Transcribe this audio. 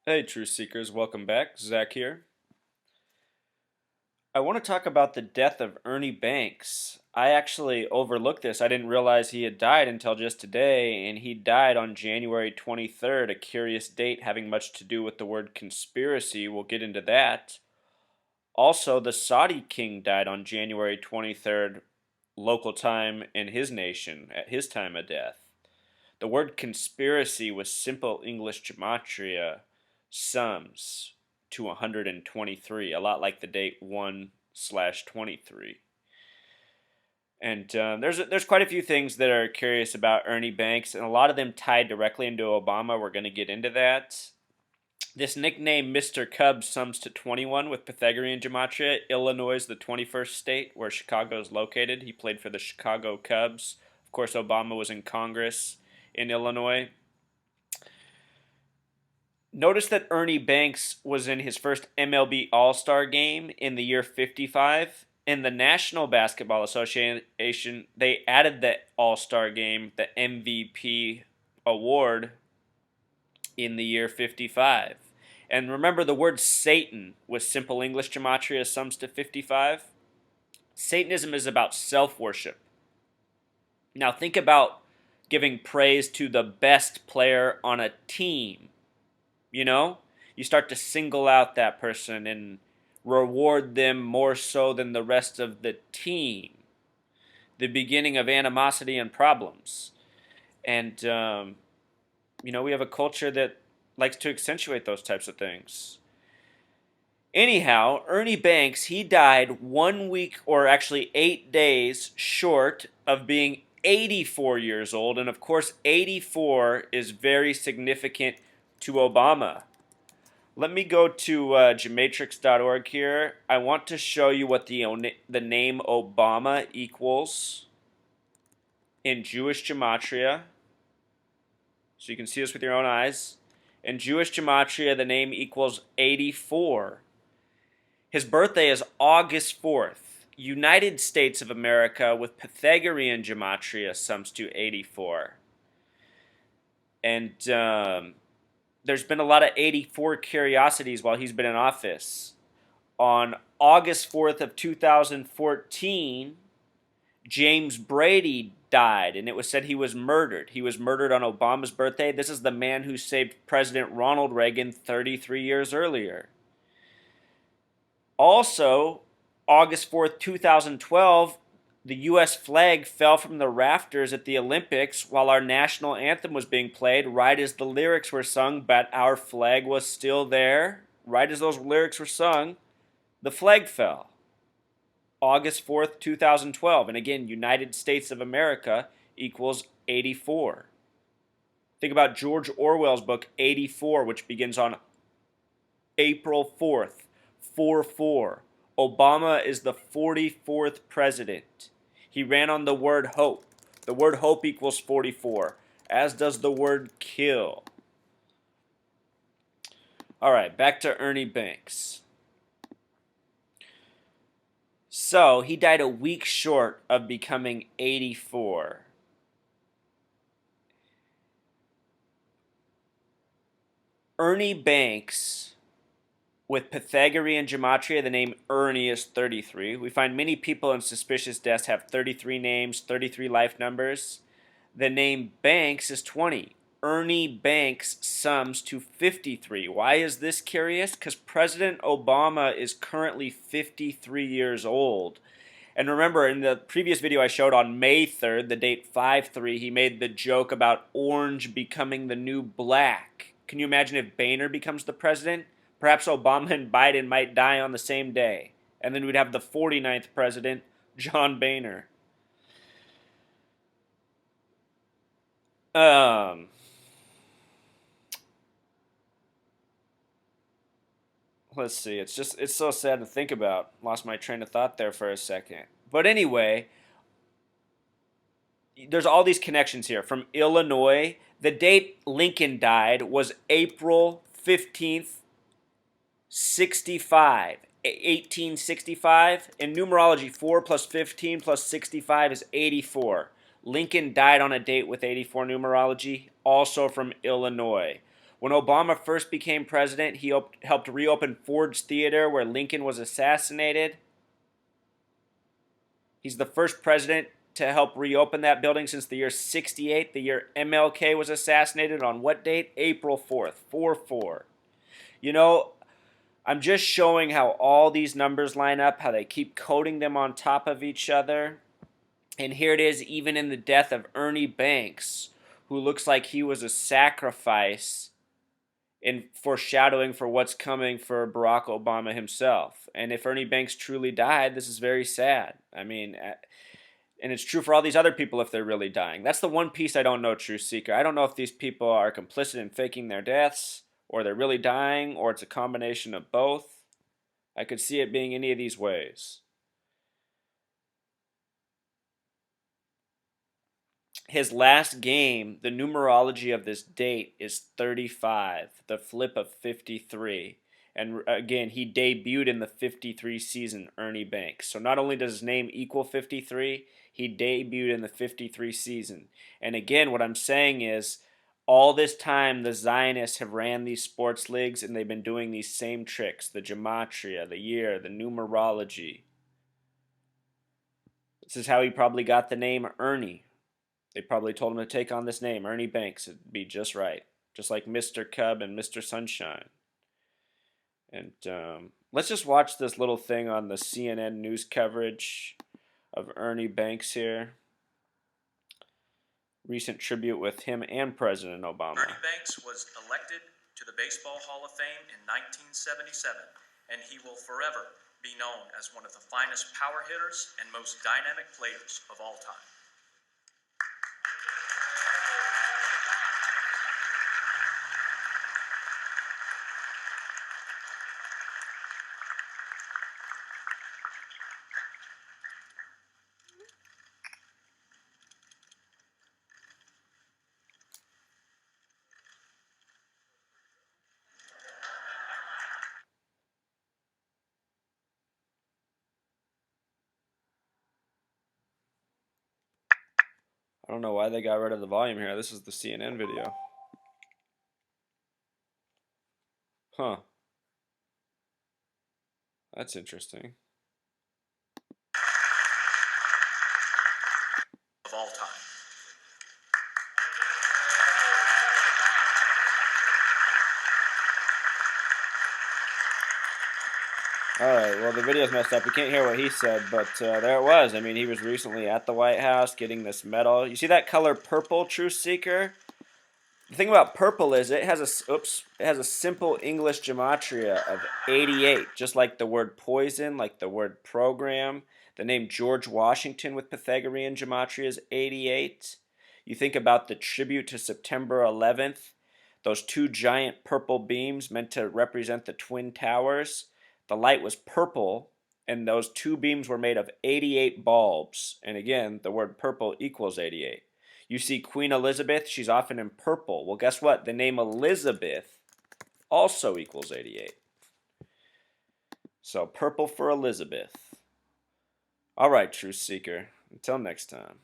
Hey, Truth Seekers, welcome back. Zach here. I want to talk about the death of Ernie Banks. I actually overlooked this. I didn't realize he had died until just today, and he died on January 23rd, a curious date having much to do with the word conspiracy. We'll get into that. Also, the Saudi king died on January 23rd, local time in his nation, at his time of death. The word conspiracy was simple English gematria, sums to 123, a lot like the date 1/23. And there's quite a few things that are curious about Ernie Banks, and a lot of them tied directly into Obama. We're going to get into that. This nickname, Mr. Cubs, sums to 21 with Pythagorean gematria. Illinois is the 21st state where Chicago is located. He played for the Chicago Cubs. Of course, Obama was in Congress in Illinois. Notice that Ernie Banks was in his first MLB All-Star game in the year 55. In the National Basketball Association, they added the All-Star game, the MVP award, in the year 55. And remember, the word Satan with simple English gematria sums to 55. Satanism is about self-worship. Now think about giving praise to the best player on a team. You start to single out that person and reward them more so than the rest of the team. The beginning of animosity and problems. And, we have a culture that likes to accentuate those types of things. Anyhow, Ernie Banks, he died 1 week, or actually 8 days short of being 84 years old. And of course, 84 is very significant to Obama. Let me go to gematrix.org here. I want to show you what the name Obama equals in Jewish gematria. So you can see this with your own eyes. In Jewish gematria, the name equals 84. His birthday is August 4th. United States of America with Pythagorean gematria sums to 84. And there's been a lot of 84 curiosities while he's been in office. On August 4th of 2014, James Brady died, and it was said he was murdered. He was murdered on Obama's birthday. This is the man who saved President Ronald Reagan 33 years earlier. Also, August 4th, 2012, the U.S. flag fell from the rafters at the Olympics while our national anthem was being played, right as the lyrics were sung, but our flag was still there. Right as those lyrics were sung, the flag fell. August 4th, 2012. And again, United States of America equals 84. Think about George Orwell's book, 84, which begins on April 4th, 4-4. Obama is the 44th president. He ran on the word hope. The word hope equals 44, as does the word kill. All right, back to Ernie Banks. So, he died a week short of becoming 84. Ernie Banks, with Pythagorean gematria, the name Ernie is 33. We find many people in suspicious deaths have 33 names, 33 life numbers. The name Banks is 20. Ernie Banks sums to 53. Why is this curious? Because President Obama is currently 53 years old. And remember, in the previous video I showed on May 3rd, the date 5-3, he made the joke about orange becoming the new black. Can you imagine if Boehner becomes the president? Perhaps Obama and Biden might die on the same day. And then we'd have the 49th president, John Boehner. Let's see. It's so sad to think about. Lost my train of thought there for a second. But anyway, there's all these connections here. From Illinois, the date Lincoln died was April 15th, 1865. In numerology, 4 plus 15 plus 65 is 84. Lincoln died on a date with 84 numerology, also from Illinois. When Obama first became president, he helped reopen Ford's Theater where Lincoln was assassinated. He's the first president to help reopen that building since the year 68, the year MLK was assassinated on what date? April 4th, 4-4. You know, I'm just showing how all these numbers line up, how they keep coding them on top of each other. And here it is, even in the death of Ernie Banks, who looks like he was a sacrifice in foreshadowing for what's coming for Barack Obama himself. And if Ernie Banks truly died, this is very sad. I mean, and it's true for all these other people if they're really dying. That's the one piece I don't know, Truth Seeker. I don't know if these people are complicit in faking their deaths, or they're really dying, or it's a combination of both. I could see it being any of these ways. His last game, the numerology of this date is 35, the flip of 53. And again, he debuted in the 53 season, Ernie Banks. So not only does his name equal 53, he debuted in the 53 season. And again, what I'm saying is, all this time, the Zionists have ran these sports leagues, and they've been doing these same tricks. The gematria, the year, the numerology. This is how he probably got the name Ernie. They probably told him to take on this name, Ernie Banks. It'd be just right. Just like Mr. Cub and Mr. Sunshine. And let's just watch this little thing on the CNN news coverage of Ernie Banks here. Recent tribute with him and President Obama. Ernie Banks was elected to the Baseball Hall of Fame in 1977, and he will forever be known as one of the finest power hitters and most dynamic players of all time. I don't know why they got rid of the volume here. This is the CNN video. Huh. That's interesting. Of all time. Alright, well, the video's messed up. We can't hear what he said, but there it was. I mean, he was recently at the White House getting this medal. You see that color purple, Truth Seeker? The thing about purple is it has a simple English gematria of 88, just like the word poison, like the word program. The name George Washington with Pythagorean gematria is 88. You think about the tribute to September 11th, those two giant purple beams meant to represent the Twin Towers. The light was purple, and those two beams were made of 88 bulbs. And again, the word purple equals 88. You see Queen Elizabeth, she's often in purple. Well, guess what? The name Elizabeth also equals 88. So purple for Elizabeth. All right, Truth Seeker. Until next time.